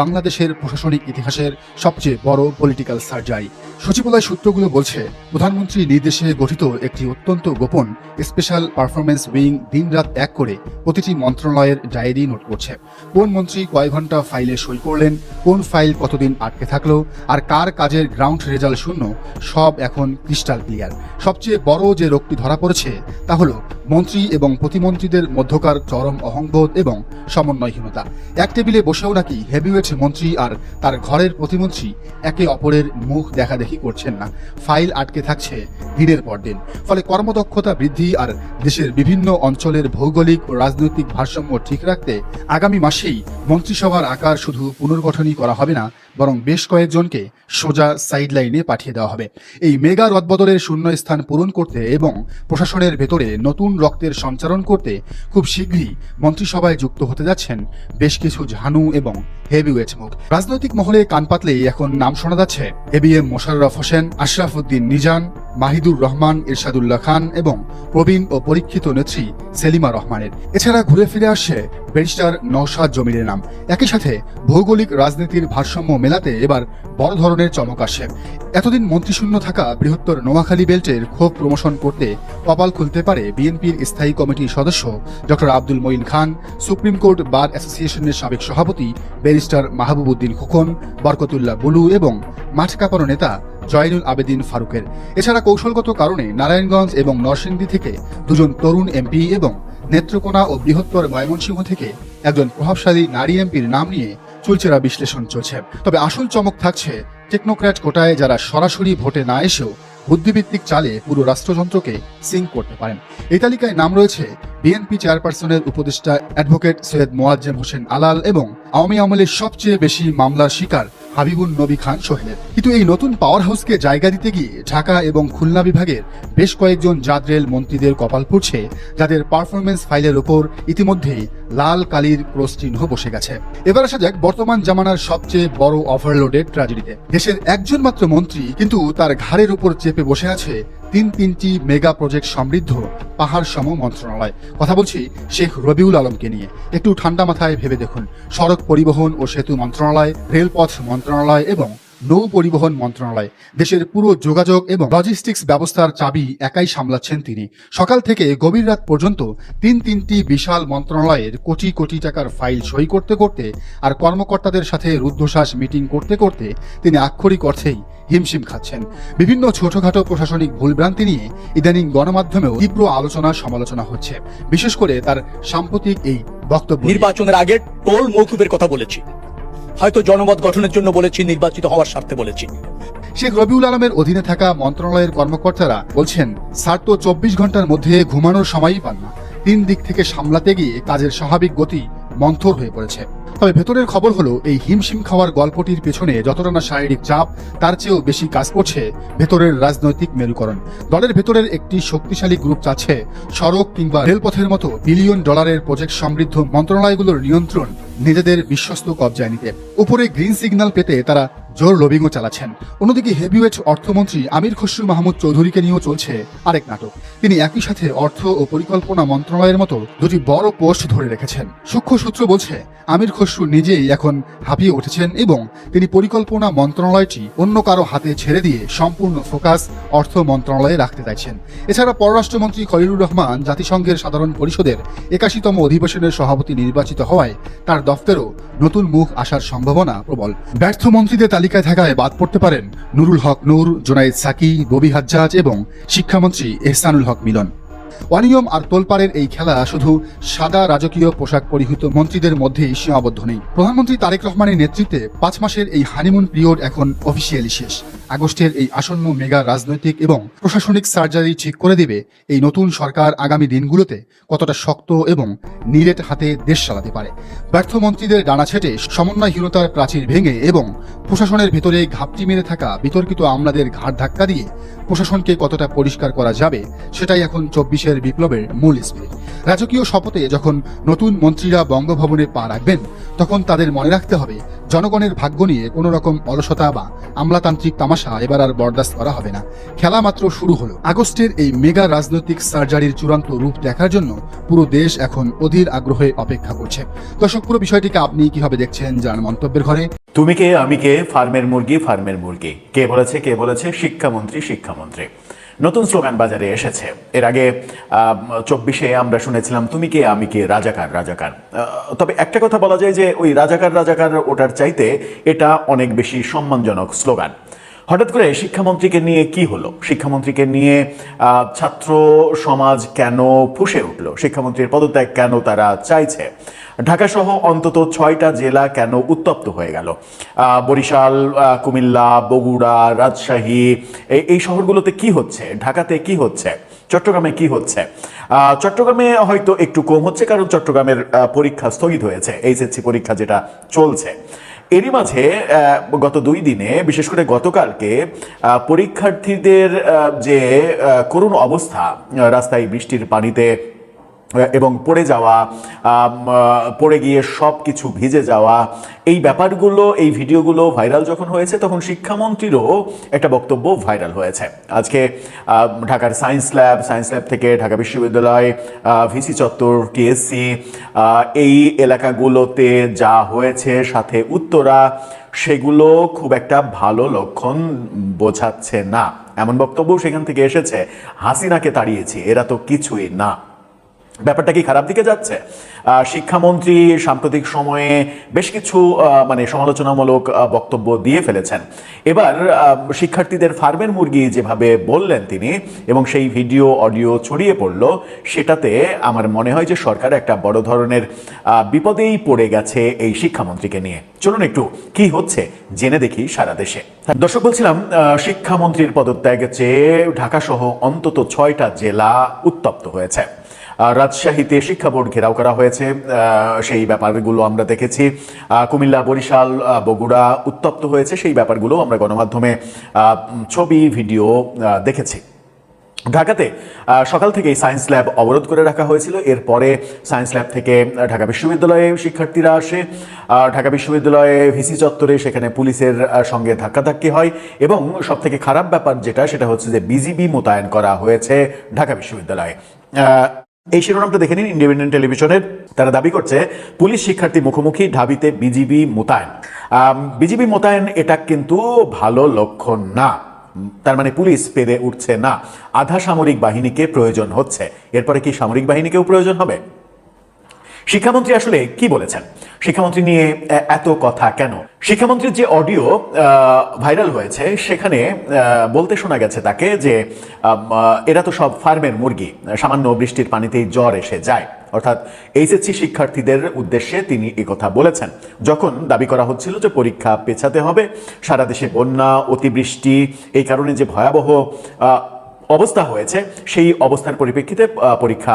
বাংলাদেশের প্রশাসনিক ইতিহাসের সবচেয়ে বড় পলিটিক্যাল সার্জারি। সচিবালয় সূত্রগুলো বলছে প্রধানমন্ত্রীর নির্দেশে গঠিত একটি অত্যন্ত গোপন স্পেশাল পারফরমেন্স উইং দিনরাত এক করে প্রতিটি মন্ত্রণালয়ের ডায়েরি নোট করছে। কোন মন্ত্রী কয় ঘন্টা ফাইলে সই করলেন, কোন ফাইল কতদিন আটকে থাকলো, আর কার কাজের গ্রাউন্ড রেজাল্ট শূন্য, সব এখন ক্রিস্টাল ক্লিয়ার। সবচেয়ে বড় যে রোগটি ধরা পড়েছে তা হলো মন্ত্রী এবং প্রতিমন্ত্রীদের মধ্যকার চরম অহংবোধ এবং সমন্বয়হীনতা। এক টেবিলে বসেও নাকি হেভিওয়েট মন্ত্রী আর তার ঘরের প্রতিমন্ত্রী একে অপরের মুখ দেখাদেখি করছেন না। ফাইল আটকে থাকছে দিনের পর দিন। ফলে কর্মদক্ষতা বৃদ্ধি আর দেশের বিভিন্ন অঞ্চলের ভৌগোলিক ও রাজনৈতিক ভারসাম্য ঠিক রাখতে আগামী মাসেই মন্ত্রিসভার আকার শুধু পুনর্গঠনই করা হবে না, বরং বেশ কয়েকজনকে সোজা সাইডলাইনে পাঠিয়ে দেওয়া হবে। এই মেগা রদবদলের শূন্য স্থান পূরণ করতে এবং প্রশাসনের ভেতরে নতুন রক্তের সঞ্চারণ করতে খুব শীঘ্রই মন্ত্রিসভায় যুক্ত হতে যাচ্ছেন বেশ কিছু ঝানু এবং হেভিওয়েট মুখ। রাজনৈতিক মহলে কান পাতলেই এখন নাম শোনা যাচ্ছে এবিএম মোশাররফ হোসেন, আশরাফ উদ্দিন নিজান, মাহিদুর রহমান, ইরশাদুল্লাহ খান এবং প্রবীণ ও পরীক্ষিত নেত্রী সেলিমা রহমানের। এছাড়া ঘুরে ফিরে আসছে ব্যারিস্টার নওশাদ জমিরের নাম। একই সাথে ভৌগোলিক রাজনীতির ভারসাম্য মেলাতে এবার বড় ধরনের চমক আসে। এতদিন মন্ত্রিশূন্য থাকা বৃহত্তর নোয়াখালী বেল্টের ক্ষোভ প্রমোশন করতে কপাল খুলতে পারে বিএনপির স্থায়ী কমিটির সদস্য ডক্টর আব্দুল মঈন খান, সুপ্রিম কোর্ট বার অ্যাসোসিয়েশনের সাবেক সভাপতি ব্যারিস্টার মাহবুব উদ্দিন খোকন, বরকতুল্লাহ বুলু এবং মাঠ কাঁপানো নেতা জয়নুল আবেদিন ফারুকের। এছাড়া কৌশলগত কারণে নারায়ণগঞ্জ এবং নরসিংদী থেকে 2জন তরুণ এমপি এবং নেত্রকোনা ও বৃহত্তর ময়মনসিংহ থেকে একজন প্রভাবশালী নারী এমপির নাম নিয়ে চুলচেরা বিশ্লেষণ চলছে। তবে আসল চমক থাকছে টেকনোক্র্যাট কোটায় যারা সরাসরি ভোটে না এসেও বুদ্ধিভিত্তিক চালে পুরো রাষ্ট্রযন্ত্রকে সিঙ্ক করতে পারেন। এই তালিকায় নাম রয়েছে বিএনপি চেয়ারপারসনের উপদেষ্টা অ্যাডভোকেট সৈয়দ মোয়াজ্জেম হোসেন আলাল এবং আওয়ামী আমলের সবচেয়ে বেশি মামলার শিকার হাবিবুন নবী খান সোহেলের। কিন্তু এই নতুন পাওয়ার হাউসকে জায়গা দিতে গিয়ে ঢাকা এবং খুলনা বিভাগের বেশ কয়েকজন জাদরেল মন্ত্রীদের কপাল পুড়ছে, যাদের পারফরমেন্স ফাইলের উপর ইতিমধ্যেই লাল কালির ক্রস চিহ্ন বসে গেছে। এবার আসা যাক বর্তমান জামানার সবচেয়ে বড় ওভারলোডেড ট্র্যাজেডিতে। দেশের একজন মাত্র মন্ত্রী, কিন্তু তার ঘাড়ের উপর চেপে বসে আছে তিনটি মেগা প্রজেক্ট সমৃদ্ধ পাহাড় সম মন্ত্রণালয়। কথা বলছি শেখ রবিউল আলমকে নিয়ে। একটু ঠান্ডা মাথায় ভেবে দেখুন, সড়ক পরিবহন ও সেতু মন্ত্রণালয়, রেলপথ মন্ত্রণালয় এবং নৌ পরিবহন মন্ত্রণালয়। দেশের পুরো যোগাযোগ এবং লজিস্টিক্স ব্যবস্থার চাবি একাই সামলাচ্ছেন তিনি। সকাল থেকে গভীর রাত পর্যন্ত তিনটি বিশাল মন্ত্রণালয়ের কোটি কোটি টাকার ফাইল সই করতে করতে আর কর্মকর্তাদের সাথে রুদ্ধশ্বাস মিটিং করতে করতে তিনি আক্ষরিক অর্থেই হিমশিম খাচ্ছেন। বিভিন্ন ছোটখাটো প্রশাসনিক ভুলভ্রান্তি নিয়ে ইদানিং গণমাধ্যমেও তীব্র আলোচনা সমালোচনা হচ্ছে, বিশেষ করে তার সাম্প্রতিক এই বক্তব্য। নির্বাচনের আগে টোল মৌকুফের কথা বলেছি, হয়তো জনমত গঠনের জন্য বলেছি, নির্বাচিত হওয়ার স্বার্থে বলেছি। শেখ রবিউল আলমের অধীনে থাকা মন্ত্রণালয়ের কর্মকর্তারা বলছেন, স্যার তো 24 ঘন্টার মধ্যে ঘুমানোর সময়ই পান না। 3 দিক থেকে সামলাতে গিয়ে কাজের স্বাভাবিক গতি মন্থর হয়ে পড়েছে। তবে ভেতরের খবর হলো, এই হিমশিম খাওয়ার গল্পটির পেছনে যতটা না শারীরিক চাপ, তার চেয়েও বেশি কাজ করছে ভেতরের রাজনৈতিক মেরুকরণ। দলের ভেতরের একটি শক্তিশালী গ্রুপ চাচ্ছে সড়ক কিংবা রেলপথের মতো বিলিয়ন ডলারের প্রজেক্ট সমৃদ্ধ মন্ত্রণালয়গুলোর নিয়ন্ত্রণ নিজেদের বিশ্বস্ত কবজায় নিতে। উপরে গ্রিন সিগন্যাল পেতে তারা জোর লবিংও চালাচ্ছেন। অন্যদিকে হেভিওয়েট অর্থমন্ত্রী আমির খসরু মাহমুদ চৌধুরীকে নিয়েও চলছে আরেক নাটক। তিনি একই সাথে অর্থ ও পরিকল্পনা মন্ত্রণালয়ের মতো দুটি বড় পোস্ট ধরে রেখেছেন। সূক্ষ্ম সূত্র বলছে, আমির খসরু নিজেই এখন হাঁপিয়ে উঠেছেন এবং তিনি পরিকল্পনা মন্ত্রণালয়টি অন্য কারো হাতে ছেড়ে দিয়ে সম্পূর্ণ ফোকাস অর্থ মন্ত্রণালয়ে রাখতে চাইছেন। এছাড়া পররাষ্ট্রমন্ত্রী খলিলুর রহমান জাতিসংঘের সাধারণ পরিষদের 81তম অধিবেশনের সভাপতি নির্বাচিত হওয়ায় তার দফতরেও নতুন মুখ আসার সম্ভাবনা প্রবল। ব্যর্থ মন্ত্রীদের তালিকায় থাকায় বাদ পড়তে পারেন নুরুল হক নূর, জোনায়েদ সাকি, ববি হাজ্জাজ এবং শিক্ষামন্ত্রী এহসানুল হক মিলন। অনিয়ম আর তোলপাড়ের এই খেলা শুধু সাদা রাজকীয় পোশাক পরিহিত মন্ত্রীদের মধ্যেই সীমাবদ্ধ নেই। প্রধানমন্ত্রী তারেক রহমানের নেতৃত্বে 5 মাসের এই হানিমুন পিরিয়ড এখন অফিসিয়ালি শেষ। আগস্টের এই আসন্ন মেগা রাজনৈতিক এবং প্রশাসনিক সার্জারি ঠিক করে দেবে এই নতুন সরকার আগামী দিনগুলোতে কতটা শক্ত এবং নিরেট হাতে দেশ চালাতে পারে। ব্যর্থ মন্ত্রীদের ডানা ছেটে সমন্বয়হীনতার প্রাচীর ভেঙে এবং প্রশাসনের ভেতরে ঘাপটি মেরে থাকা বিতর্কিত আমলাদের ঘাড় ধাক্কা দিয়ে প্রশাসনকে কতটা পরিষ্কার করা যাবে, সেটাই এখন 24-এর বিপ্লবের মূল স্পিরিট। রাজকীয় শপথে যখন নতুন মন্ত্রীরা বঙ্গভবনে পা রাখবেন, তখন তাদের মনে রাখতে হবে, জনগণের ভাগ্য নিয়ে কোনো রকম অলসতা বা আমলাতান্ত্রিক তামাশা এবার আর বরদাস্ত করা হবে না। খেলা মাত্র শুরু হলো। আগস্টের এই মেগা রাজনৈতিক সার্জারির চূড়ান্ত রূপ দেখার জন্য পুরো দেশ এখন অধীর আগ্রহে অপেক্ষা করছে। দর্শক, পুরো বিষয়টিকে আপনি কিভাবে দেখছেন জানান মন্তব্যের ঘরে। তুমি কে আমি কে, ফার্মের মুরগি ফার্মের মুরগি, কে বলেছে শিক্ষামন্ত্রী। নতুন স্লোগান বাজারে এসেছে। এর আগে 24-এ আমরা শুনেছিলাম তুমি কে আমি কে, রাজাকার। তবে একটা কথা বলা যায় যে ওই রাজাকার ওটার চাইতে এটা অনেক বেশি সম্মানজনক স্লোগান। হঠাৎ করে শিক্ষামন্ত্রীকে নিয়ে কি হলো? শিক্ষামন্ত্রীকে নিয়ে ছাত্র সমাজ কেন ফুঁসে উঠলো? শিক্ষামন্ত্রীর পদত্যাগ কেন তারা চাইছে? ঢাকা সহ অন্তত 6টা জেলা কেন উত্তপ্ত হয়ে গেল? বরিশাল, কুমিল্লা, বগুড়া, রাজশাহী, এই শহরগুলোতে কি হচ্ছে? ঢাকাতে কি হচ্ছে? চট্টগ্রামে কি হচ্ছে? চট্টগ্রামে হয়তো একটু কম হচ্ছে, কারণ চট্টগ্রামের পরীক্ষা স্থগিত হয়েছে, এইচএসসি পরীক্ষা যেটা চলছে। এরই মাঝে গত 2 দিনে, বিশেষ করে গতকালকে, পরীক্ষার্থীদের যে করুণ অবস্থা, রাস্তায় বৃষ্টির পানিতে এবং পড়ে গিয়ে সব কিছু ভিজে যাওয়া, এই ব্যাপারগুলো, এই ভিডিওগুলো ভাইরাল যখন হয়েছে, তখন শিক্ষামন্ত্রীরও একটা বক্তব্য ভাইরাল হয়েছে। আজকে ঢাকার সায়েন্স ল্যাব থেকে ঢাকা বিশ্ববিদ্যালয়, ভিসি চত্বর, টিএসসি, এই এলাকাগুলোতে যা হয়েছে, সাথে উত্তরা, সেগুলো খুব একটা ভালো লক্ষণ বোঝাচ্ছে না, এমন বক্তব্য সেখান থেকে এসেছে। হাসিনাকে তাড়িয়েছি, এরা তো কিছুই না। ব্যাপারটা কি খারাপ দিকে যাচ্ছে? শিক্ষামন্ত্রী সাম্প্রতিক সময়ে বেশ কিছু সমালোচনামূলক বক্তব্য দিয়ে ফেলেছেন। এবার শিক্ষার্থীদের ফার্মের মুরগি যেভাবে বললেন তিনি, এবং সেই ভিডিও অডিও ছড়িয়ে পড়ল, সেটাতে আমার মনে হয় যে সরকার একটা বড় ধরনের বিপদেই পড়ে গেছে এই শিক্ষামন্ত্রীকে নিয়ে। চলুন একটু কি হচ্ছে জেনে দেখি সারা দেশে। দর্শক, বলছিলাম শিক্ষামন্ত্রীর পদত্যাগ চেয়ে ঢাকা সহ অন্তত 6টা জেলা উত্তপ্ত হয়েছে। রাজশাহীতে শিক্ষা বোর্ড ঘেরাও করা হয়েছে, সেই ব্যাপারগুলো আমরা দেখেছি। কুমিল্লা, বরিশাল, বগুড়া উত্তপ্ত হয়েছে, সেই ব্যাপারগুলো আমরা গণমাধ্যমে ছবি, ভিডিও দেখেছি। ঢাকাতে সকাল থেকেই সায়েন্স ল্যাব অবরোধ করে রাখা হয়েছিল। এরপরে সায়েন্স ল্যাব থেকে ঢাকা বিশ্ববিদ্যালয়ে শিক্ষার্থীরা আসে। ঢাকা বিশ্ববিদ্যালয়ে ভিসি চত্বরে সেখানে পুলিশের সঙ্গে ধাক্কাধাক্কি হয়, এবং সবথেকে খারাপ ব্যাপার যেটা, সেটা হচ্ছে যে বিজিবি মোতায়েন করা হয়েছে ঢাকা বিশ্ববিদ্যালয়ে। এই শিরোনামটা দেখে নিন ইন্ডিপেন্ডেন্ট টেলিভিশনের। তারা দাবি করছে পুলিশ শিক্ষার্থী মুখোমুখি, ঢাবিতে বিজিবি মোতায়েন। বিজিবি মোতায়েন এটা কিন্তু ভালো লক্ষণ না। তার মানে পুলিশ পেরে উঠছে না, আধা সামরিক বাহিনীকে প্রয়োজন হচ্ছে। এরপরে কি সামরিক বাহিনীকেও প্রয়োজন হবে? শিক্ষামন্ত্রী আসলে কি বলেছেন? শিক্ষামন্ত্রী নিয়ে এত কথা কেন? শিক্ষামন্ত্রীর যে অডিও ভাইরাল হয়েছে সেখানে বলতে শোনা গেছে তাকে যে এরা তো সব ফার্মের মুরগি, সামান্য বৃষ্টির পানিতেই জ্বর এসে যায়। অর্থাৎ এইচএসসি শিক্ষার্থীদের উদ্দেশ্যে তিনি এই কথা বলেছেন যখন দাবি করা হচ্ছিল যে পরীক্ষা পেছাতে হবে। সারা দেশে বন্যা, অতিবৃষ্টি, এই কারণে যে ভয়াবহ অবস্থা হয়েছে সেই অবস্থার পরিপ্রেক্ষিতে পরীক্ষা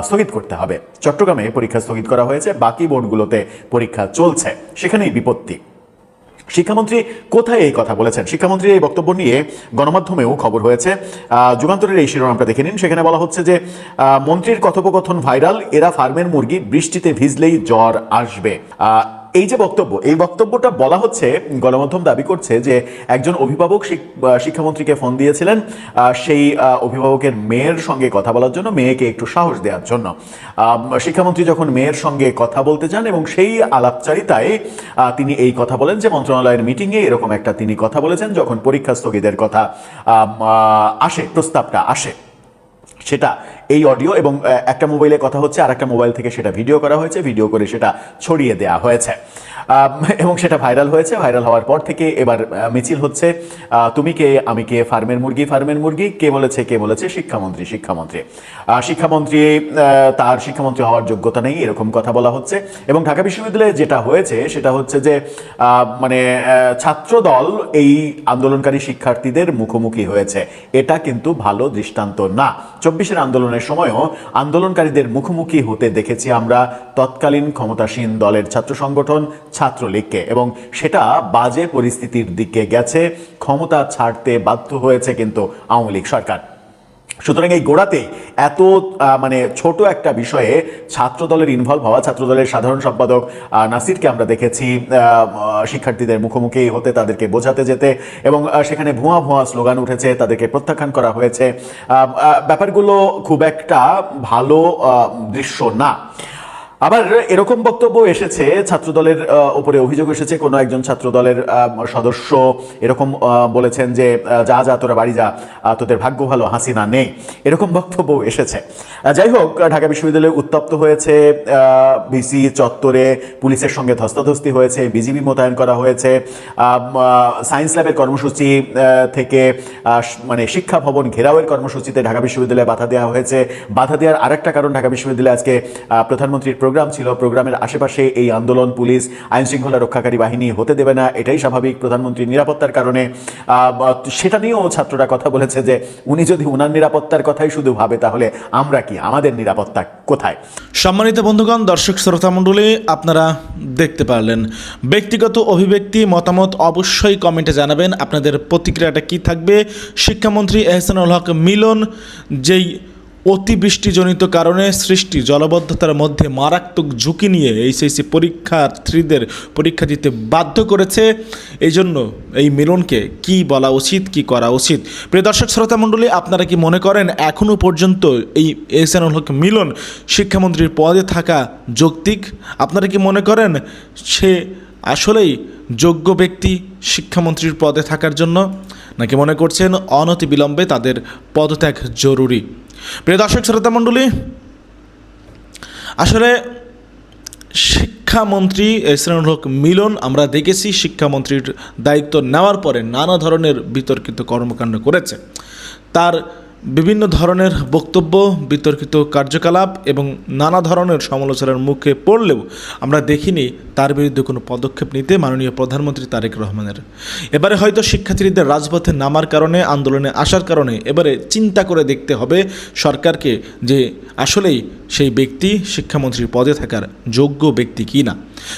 স্থগিত করতে হবে। চট্টগ্রামে পরীক্ষা স্থগিত করা হয়েছে, বাকি বোর্ডগুলোতে পরীক্ষা চলছে, সেখানেই বিপত্তি। শিক্ষামন্ত্রী কোথায় এই কথা বলেছেন? শিক্ষামন্ত্রীর এই বক্তব্য নিয়ে গণমাধ্যমেও খবর হয়েছে। যুগান্তরের এই শিরোনামটা দেখে নিন। সেখানে বলা হচ্ছে যে মন্ত্রীর কথোপকথন ভাইরাল, এরা ফার্মের মুরগি, বৃষ্টিতে ভিজলেই জ্বর আসবে। এই যে বক্তব্য, এই বক্তব্যটা বলা হচ্ছে, গণমাধ্যম দাবি করছে যে একজন অভিভাবক শিক্ষামন্ত্রীকে ফোন দিয়েছিলেন সেই অভিভাবকের মেয়ের সঙ্গে কথা বলার জন্য, মেয়েকে একটু সাহস দেওয়ার জন্য। শিক্ষামন্ত্রী যখন মেয়ের সঙ্গে কথা বলতে যান এবং সেই আলাপচারিতায় তিনি এই কথা বলেন যে মন্ত্রণালয়ের মিটিংয়ে এরকম একটা তিনি কথা বলেছেন যখন পরীক্ষা স্থগিতের কথা আসে, প্রস্তাবটা আসে। সেটা এই অডিও এবং একটা মোবাইলে কথা হচ্ছে, আর একটা মোবাইল থেকে সেটা ভিডিও করা হয়েছে, ভিডিও করে সেটা ছড়িয়ে দেওয়া হয়েছে এবং সেটা ভাইরাল হয়েছে। ভাইরাল হওয়ার পর থেকে এবার মিছিল হচ্ছে, তুমি কে আমি কে, ফার্মের মুরগি ফার্মের মুরগি, কে বলেছে কে বলেছে? শিক্ষামন্ত্রী। শিক্ষামন্ত্রী তার শিক্ষামন্ত্রী হওয়ার যোগ্যতা নেই, এরকম কথা বলা হচ্ছে। এবং ঢাকা বিশ্ববিদ্যালয়ে যেটা হয়েছে সেটা হচ্ছে যে মানে ছাত্রদল এই আন্দোলনকারী শিক্ষার্থীদের মুখোমুখি হয়েছে। এটা কিন্তু ভালো দৃষ্টান্ত না। 24-এর আন্দোলনের সময়ও আন্দোলনকারীদের মুখোমুখি হতে দেখেছি আমরা তৎকালীন ক্ষমতাসীন দলের ছাত্র সংগঠন ছাত্রলীগকে, এবং সেটা বাজে পরিস্থিতির দিকে গেছে। ক্ষমতা ছাড়তে বাধ্য হয়েছে কিন্তু আওয়ামী লীগ সরকার। সুতরাং এই গোড়াতেই এত মানে ছোট একটা বিষয়ে ছাত্রদলের ইনভলভ হওয়া, ছাত্রদলের সাধারণ সম্পাদক নাসিরকে আমরা দেখেছি শিক্ষার্থীদের মুখোমুখি হতে, তাদেরকে বোঝাতে যেতে, এবং সেখানে ভুয়া ভুয়া স্লোগান উঠেছে, তাদেরকে প্রত্যাখ্যান করা হয়েছে। ব্যাপারগুলো খুব একটা ভালো দৃশ্য না। আবার এরকম বক্তব্য এসেছে, ছাত্রদলের উপরে অভিযোগ এসেছে, কোনো একজন ছাত্রদলের সদস্য এরকম বলেছেন যে যা যা তোরা বাড়ি যা, তোদের ভাগ্য ভালো হাসিনা নেই, এরকম বক্তব্য এসেছে। যাই হোক, ঢাকা বিশ্ববিদ্যালয়ে উত্তপ্ত হয়েছে, ভিসি চত্বরে পুলিশের সঙ্গে ধস্তাধস্তি হয়েছে, বিজিবি মোতায়েন করা হয়েছে, সায়েন্স ল্যাবের কর্মসূচি থেকে মানে শিক্ষা ভবন ঘেরাওয়ের কর্মসূচিতে ঢাকা বিশ্ববিদ্যালয়ে বাধা দেওয়া হয়েছে। বাধা দেওয়ার আরেকটা কারণ, ঢাকা বিশ্ববিদ্যালয়ে আজকে প্রধানমন্ত্রীর প্রোগ্রাম ছিল, প্রোগ্রামের আশেপাশে এই আন্দোলন পুলিশ আইন শৃঙ্খলা রক্ষাকারী বাহিনী হতে দেবে না, এটাই স্বাভাবিক প্রধানমন্ত্রীর নিরাপত্তার কারণে। সেটা নিয়েও ছাত্ররা কথা বলেছে যে উনি যদি উনার নিরাপত্তার কথাই শুধু ভাবে তাহলে আমরা কি, আমাদের নিরাপত্তা কোথায়? সম্মানিত বন্ধুগণ, দর্শক শ্রোতা মণ্ডলী, আপনারা দেখতে পারলেন। ব্যক্তিগত অভিব্যক্তি মতামত অবশ্যই কমেন্টে জানাবেন, আপনাদের প্রতিক্রিয়াটা কি থাকবে। শিক্ষামন্ত্রী এহসানুল হক মিলন যেই অতিবৃষ্টিজনিত কারণে সৃষ্টি জলবদ্ধতার মধ্যে মারাত্মক ঝুঁকি নিয়ে এইচএসসি পরীক্ষার্থীদের পরীক্ষা দিতে বাধ্য করেছে, এই জন্য এই মিলনকে কি বলা উচিত, কি করা উচিত? প্রিয় দর্শক শ্রোতা মণ্ডলী, আপনারা কি মনে করেন এখনও পর্যন্ত এই এহসানুল হক মিলন শিক্ষামন্ত্রীর পদে থাকা যৌক্তিক? আপনারা কি মনে করেন সে আসলেই যোগ্য ব্যক্তি শিক্ষামন্ত্রীর পদে থাকার জন্য, নাকি মনে করছেন অনতিবিলম্বে তাদের পদত্যাগ জরুরি? প্রিয় দর্শক শ্রোতা মণ্ডলী, আসলে শিক্ষামন্ত্রী এহসানুল হক মিলন আমরা দেখেছি শিক্ষামন্ত্রীর দায়িত্ব নেওয়ার পরে নানা ধরনের বিতর্কিত কর্মকাণ্ড করেছে। তার বিভিন্ন ধরনের বক্তব্য, বিতর্কিত কার্যকলাপ এবং নানা ধরনের সমালোচনার মুখে পড়লেও আমরা দেখিনি তার বিরুদ্ধে কোনো পদক্ষেপ নিতে মাননীয় প্রধানমন্ত্রী তারেক রহমানের। এবারে হয়তো শিক্ষার্থীদের রাজপথে নামার কারণে, আন্দোলনে আসার কারণে এবারে চিন্তা করে দেখতে হবে সরকারকে যে আসলেই সেই ব্যক্তি শিক্ষামন্ত্রীর পদে থাকার যোগ্য ব্যক্তি কি না।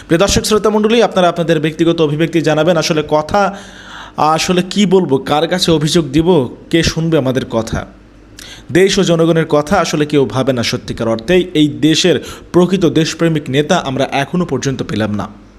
প্রিয় দর্শক শ্রোতা মণ্ডলী, আপনারা আপনাদের ব্যক্তিগত অভিব্যক্তি জানাবেন। আসলে কথা আসলে কি বলবো, কার কাছে অভিযোগ দিব, কে শুনবে আমাদের কথা? দেশ ও জনগণের কথা আসলে কেউ ভাবে না। সত্যিকার অর্থেই এই দেশের প্রকৃত দেশপ্রেমিক নেতা আমরা এখনো পর্যন্ত পেলাম না।